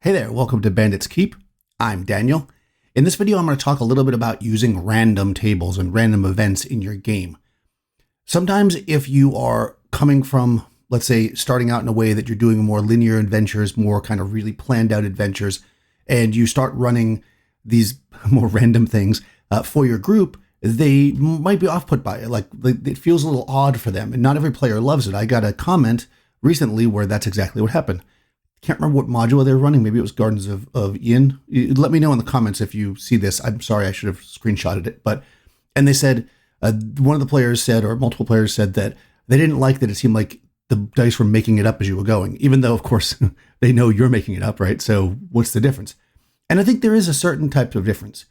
Hey there, welcome to Bandit's Keep. I'm Daniel. In this video, I'm going to talk a little bit about using random tables and random events in your game. Sometimes if you are coming from, let's say, starting out in a way that you're doing more linear adventures, more kind of really planned out adventures, and you start running these more random things for your group, they might be off-put by it. Like it feels a little odd for them, and not every player loves it. I got a comment recently where that's exactly what happened. Can't remember what module they were running. Maybe it was Gardens of Ian. Let me know in the comments if you see this. I'm sorry, I should have screenshotted it. And they said, one of the players said, or multiple players said that they didn't like that it seemed like the dice were making it up as you were going, even though, of course, they know you're making it up, right? So what's the difference? And I think there is a certain type of difference.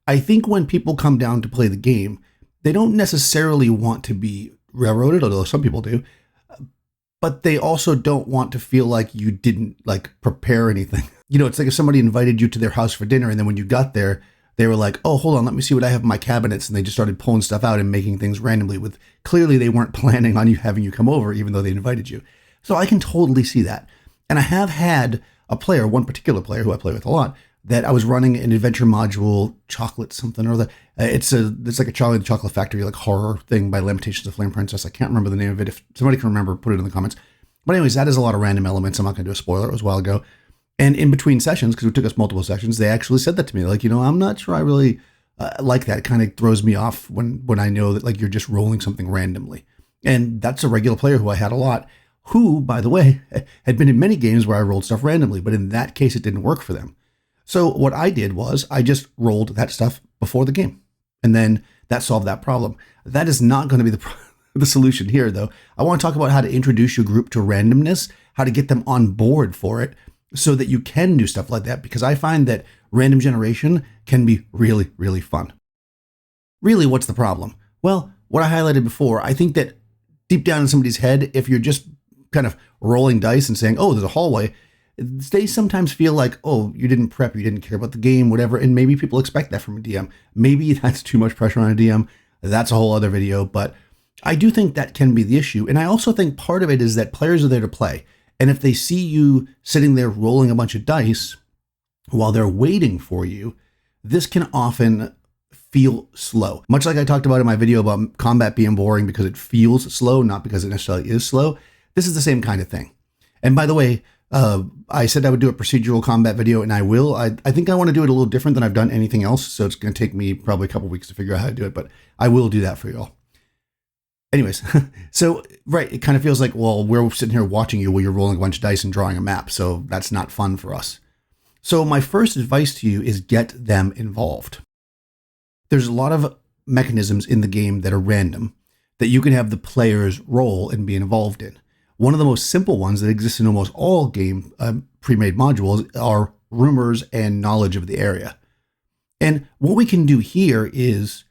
I think when people come down to play the game, they don't necessarily want to be railroaded, although some people do. But they also don't want to feel like you didn't prepare anything. You know, it's like if somebody invited you to their house for dinner and then when you got there, they were like, oh, hold on, let me see what I have in my cabinets. And they just started pulling stuff out and making things randomly with clearly they weren't planning on having you come over, even though they invited you. So I can totally see that. And I have had a player, one particular player who I play with a lot, that I was running an adventure module, chocolate something or other. It's like a Charlie and the Chocolate Factory, like horror thing by Lamentations of Flame Princess. I can't remember the name of it. If somebody can remember, put it in the comments. But anyways, that is a lot of random elements. I'm not going to do a spoiler. It was a while ago. And in between sessions, because it took us multiple sessions, they actually said that to me. Like, I'm not sure I really like that. It kind of throws me off when I know that you're just rolling something randomly. And that's a regular player who I had a lot, who, by the way, had been in many games where I rolled stuff randomly. But in that case, it didn't work for them. So what I did was I just rolled that stuff before the game, and then that solved that problem. That is not going to be the solution here, though. I want to talk about how to introduce your group to randomness, how to get them on board for it so that you can do stuff like that, because I find that random generation can be really, really fun. Really, what's the problem? Well, what I highlighted before, I think that deep down in somebody's head, if you're just kind of rolling dice and saying, oh, there's a hallway, they sometimes feel like, oh, you didn't prep, you didn't care about the game, whatever. And maybe people expect that from a DM. Maybe that's too much pressure on a DM. That's a whole other video. But I do think that can be the issue. And I also think part of it is that players are there to play. And if they see you sitting there rolling a bunch of dice while they're waiting for you, this can often feel slow. Much like I talked about in my video about combat being boring because it feels slow, not because it necessarily is slow. This is the same kind of thing. And by the way, I said I would do a procedural combat video, and I will. I think I want to do it a little different than I've done anything else, so it's going to take me probably a couple weeks to figure out how to do it, but I will do that for y'all. Anyways, so, right, it kind of feels like, well, we're sitting here watching you while you're rolling a bunch of dice and drawing a map, so that's not fun for us. So my first advice to you is get them involved. There's a lot of mechanisms in the game that are random that you can have the players roll and be involved in. One of the most simple ones that exists in almost all game pre-made modules are rumors and knowledge of the area. And what we can do here is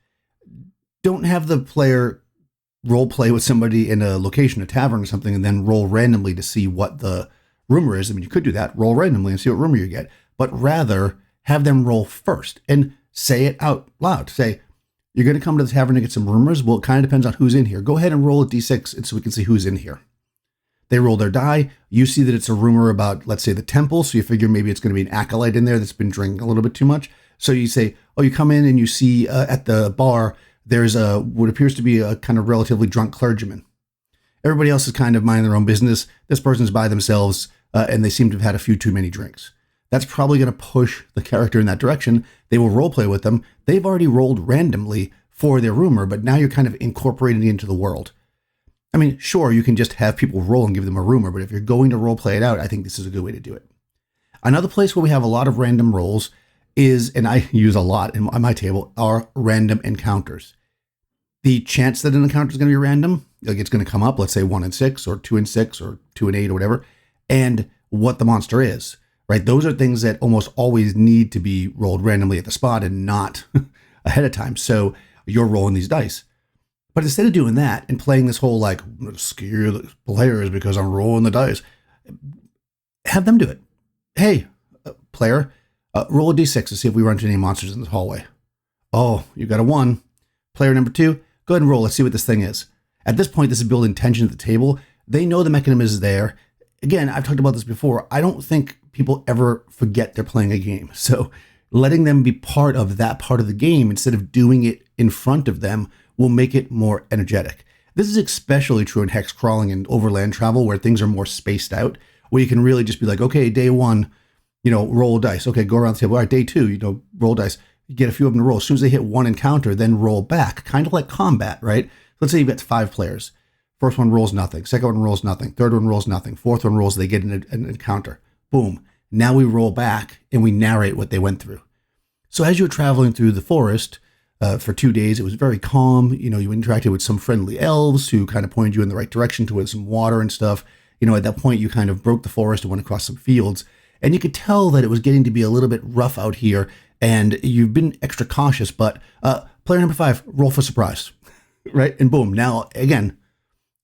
don't have the player role play with somebody in a location, a tavern or something, and then roll randomly to see what the rumor is. I mean, you could do that, roll randomly and see what rumor you get, but rather have them roll first and say it out loud. Say, you're going to come to the tavern to get some rumors. Well, it kind of depends on who's in here. Go ahead and roll a D6 and so we can see who's in here. They roll their die. You see that it's a rumor about, let's say, the temple. So you figure maybe it's going to be an acolyte in there that's been drinking a little bit too much. So you say, oh, you come in and you see at the bar, there's what appears to be a kind of relatively drunk clergyman. Everybody else is kind of minding their own business. This person's by themselves and they seem to have had a few too many drinks. That's probably going to push the character in that direction. They will role play with them. They've already rolled randomly for their rumor, but now you're kind of incorporating it into the world. I mean, sure, you can just have people roll and give them a rumor, but if you're going to role play it out, I think this is a good way to do it. Another place where we have a lot of random rolls is, and I use a lot on my table, are random encounters. The chance that an encounter is going to be random, like it's going to come up, let's say 1 in 6 or 2 in 6 or 2 in 8 or whatever, and what the monster is, right? Those are things that almost always need to be rolled randomly at the spot and not ahead of time. So you're rolling these dice. But instead of doing that and playing this whole like, I'm going to scare the players because I'm rolling the dice, have them do it. Hey, player, roll a d6 to see if we run into any monsters in the hallway. Oh, you got a 1. Player number 2, go ahead and roll. Let's see what this thing is. At this point, this is building tension at the table. They know the mechanism is there. Again, I've talked about this before. I don't think people ever forget they're playing a game. So letting them be part of that part of the game instead of doing it in front of them will make it more energetic. This is especially true in hex crawling and overland travel where things are more spaced out, where you can really just be like, okay, day one, roll dice. Okay, go around the table. All right, day two, roll dice. You get a few of them to roll. As soon as they hit one encounter, then roll back, kind of like combat, right? Let's say you've got 5 players. First one rolls nothing. Second one rolls nothing. Third one rolls nothing. Fourth one rolls, they get an encounter. Boom. Now we roll back and we narrate what they went through. So as you were traveling through the forest for 2 days, it was very calm. You interacted with some friendly elves who kind of pointed you in the right direction towards some water and stuff. At that point, you kind of broke the forest and went across some fields. And you could tell that it was getting to be a little bit rough out here. And you've been extra cautious, but player number 5, roll for surprise, right? And boom, now, again,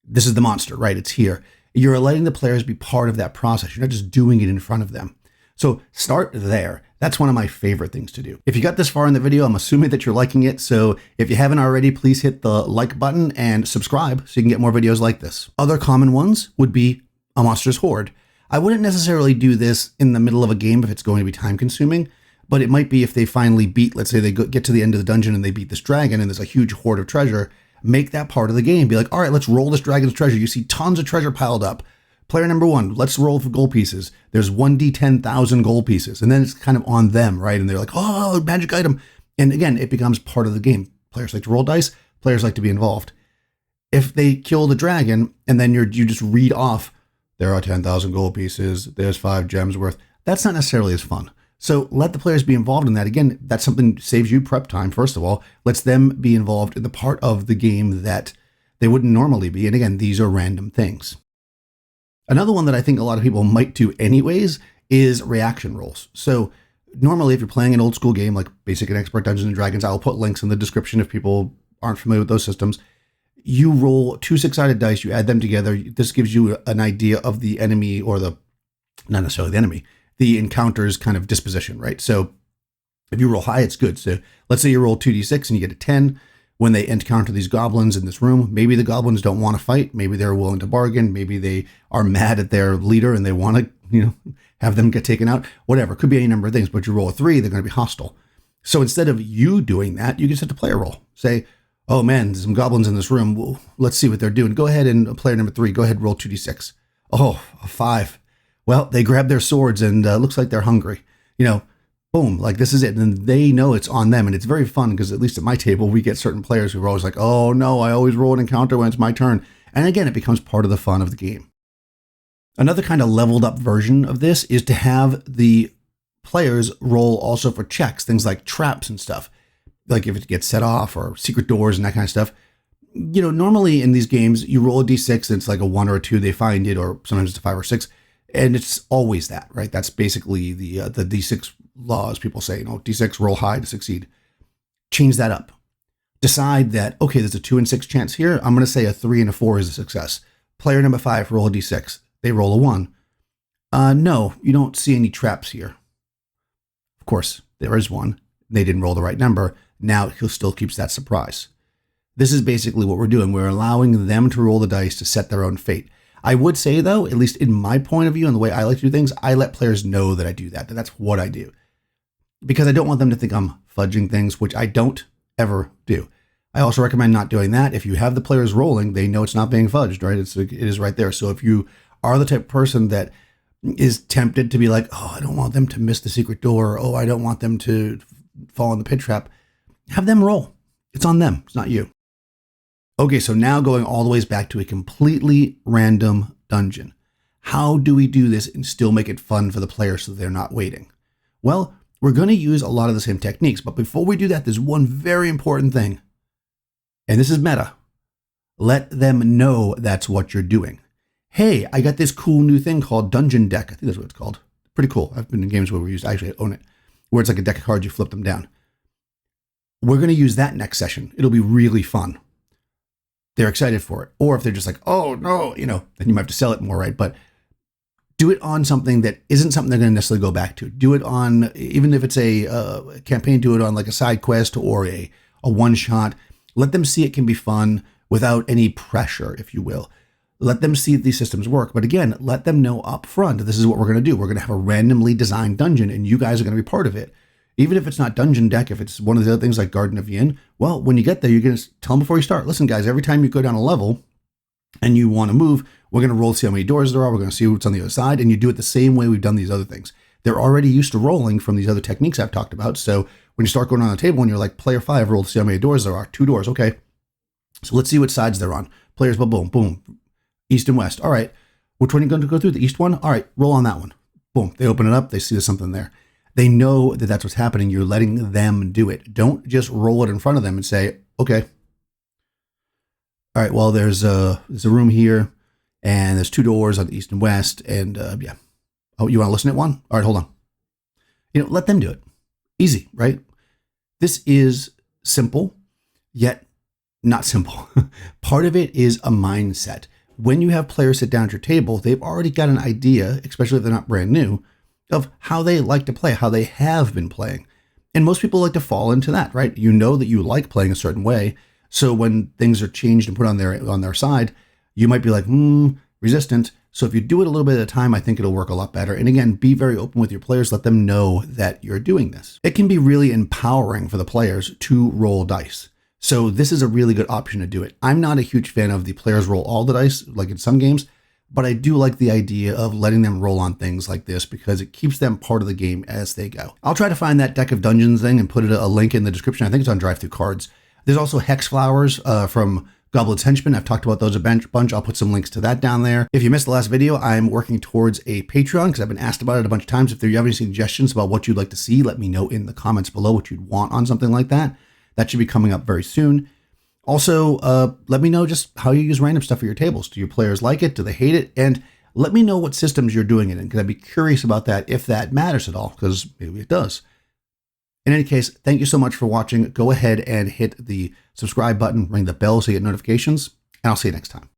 this is the monster, right? It's here. You're letting the players be part of that process. You're not just doing it in front of them. So start there. That's one of my favorite things to do. If you got this far in the video, I'm assuming that you're liking it. So if you haven't already, please hit the like button and subscribe so you can get more videos like this. Other common ones would be a monster's horde. I wouldn't necessarily do this in the middle of a game if it's going to be time consuming. But it might be if they finally beat, let's say they get to the end of the dungeon and they beat this dragon and there's a huge hoard of treasure, make that part of the game. Be like, all right, let's roll this dragon's treasure. You see tons of treasure piled up. Player number 1, let's roll for gold pieces. There's 1d10,000 gold pieces. And then it's kind of on them, right? And they're like, oh, magic item. And again, it becomes part of the game. Players like to roll dice. Players like to be involved. If they kill the dragon and then you just read off, there are 10,000 gold pieces. There's 5 gems worth. That's not necessarily as fun. So let the players be involved in that. Again, that's something that saves you prep time, first of all. Lets them be involved in the part of the game that they wouldn't normally be. And again, these are random things. Another one that I think a lot of people might do anyways is reaction rolls. So normally if you're playing an old school game like Basic and Expert Dungeons and Dragons, I'll put links in the description if people aren't familiar with those systems. You roll 2 6-sided dice, you add them together. This gives you an idea of the enemy or not necessarily the enemy, the encounter's kind of disposition, right? So if you roll high, it's good. So let's say you roll 2d6 and you get a 10. When they encounter these goblins in this room, maybe the goblins don't want to fight. Maybe they're willing to bargain. Maybe they are mad at their leader and they want to, have them get taken out. Whatever. Could be any number of things, but you roll a 3, they're going to be hostile. So instead of you doing that, you can set the player roll. Say, oh man, there's some goblins in this room. Well, let's see what they're doing. Go ahead and player number 3, go ahead and roll 2d6. Oh, a 5. Well, they grab their swords and looks like they're hungry. Boom, like this is it. And they know it's on them. And it's very fun because at least at my table, we get certain players who are always like, oh no, I always roll an encounter when it's my turn. And again, it becomes part of the fun of the game. Another kind of leveled up version of this is to have the players roll also for checks, things like traps and stuff. Like if it gets set off or secret doors and that kind of stuff. Normally in these games, you roll a d6 and it's like a 1 or a 2, they find it, or sometimes it's a 5 or 6. And it's always that, right? That's basically the D6 laws. People say, D6, roll high to succeed. Change that up. Decide that, okay, there's a 2 and 6 chance here. I'm going to say a 3 and a 4 is a success. Player number 5, roll a D6. They roll a 1. No, you don't see any traps here. Of course, there is one. They didn't roll the right number. Now he still keeps that surprise. This is basically what we're doing. We're allowing them to roll the dice to set their own fate. I would say, though, at least in my point of view and the way I like to do things, I let players know that I do that that's what I do. Because I don't want them to think I'm fudging things, which I don't ever do. I also recommend not doing that. If you have the players rolling, they know it's not being fudged, right? It is right there. So if you are the type of person that is tempted to be like, oh, I don't want them to miss the secret door. Oh, I don't want them to fall in the pit trap. Have them roll. It's on them. It's not you. Okay, so now going all the ways back to a completely random dungeon. How do we do this and still make it fun for the players so they're not waiting? Well, we're going to use a lot of the same techniques, but before we do that, there's one very important thing. And this is meta. Let them know that's what you're doing. Hey, I got this cool new thing called Dungeon Deck. I think that's what it's called. Pretty cool. I've been in games where we actually own it, where it's like a deck of cards, you flip them down. We're going to use that next session. It'll be really fun. They're excited for it. Or if they're just like, oh no, then you might have to sell it more, right? But do it on something that isn't something they're going to necessarily go back to. Do it on, even if it's a campaign, do it on like a side quest or a one shot. Let them see it can be fun without any pressure, if you will. Let them see these systems work. But again, let them know up front, this is what we're going to do. We're going to have a randomly designed dungeon, and you guys are going to be part of it. Even if it's not Dungeon Deck, if it's one of the other things like Garden of Yin, well, when you get there, you're going to tell them before you start, listen, guys, every time you go down a level and you want to move, we're going to roll to see how many doors there are. We're going to see what's on the other side. And you do it the same way we've done these other things. They're already used to rolling from these other techniques I've talked about. So when you start going on the table and you're like, player 5, roll to see how many doors there are. 2 doors. Okay. So let's see which sides they're on. Players, boom, boom. East and west. All right. Which one are you going to go through? The east one? All right. Roll on that one. Boom. They open it up. They see there's something there. They know that that's what's happening. You're letting them do it. Don't just roll it in front of them and say, okay. All right. Well, there's a room here and there's 2 doors on the east and west. And yeah. Oh, you want to listen at one? All right, hold on. Let them do it. Easy, right? This is simple, yet not simple. Part of it is a mindset. When you have players sit down at your table, they've already got an idea, especially if they're not brand new, of how they like to play, how they have been playing. And most people like to fall into that, right? You know that you like playing a certain way. So when things are changed and put on their side, you might be like, resistant. So if you do it a little bit at a time, I think it'll work a lot better. And again, be very open with your players. Let them know that you're doing this. It can be really empowering for the players to roll dice. So this is a really good option to do it. I'm not a huge fan of the players roll all the dice, like in some games, but I do like the idea of letting them roll on things like this because it keeps them part of the game as they go. I'll try to find that Deck of Dungeons thing and put a link in the description. I think it's on Drive Through Cards. There's also Hex Flowers from Goblet's Henchmen. I've talked about those a bunch. I'll put some links to that down there. If you missed the last video, I'm working towards a Patreon because I've been asked about it a bunch of times. If you have any suggestions about what you'd like to see, let me know in the comments below what you'd want on something like that. That should be coming up very soon. Also, let me know just how you use random stuff for your tables. Do your players like it? Do they hate it? And let me know what systems you're doing it in because I'd be curious about that if that matters at all, because maybe it does. In any case, thank you so much for watching. Go ahead and hit the subscribe button, ring the bell so you get notifications, and I'll see you next time.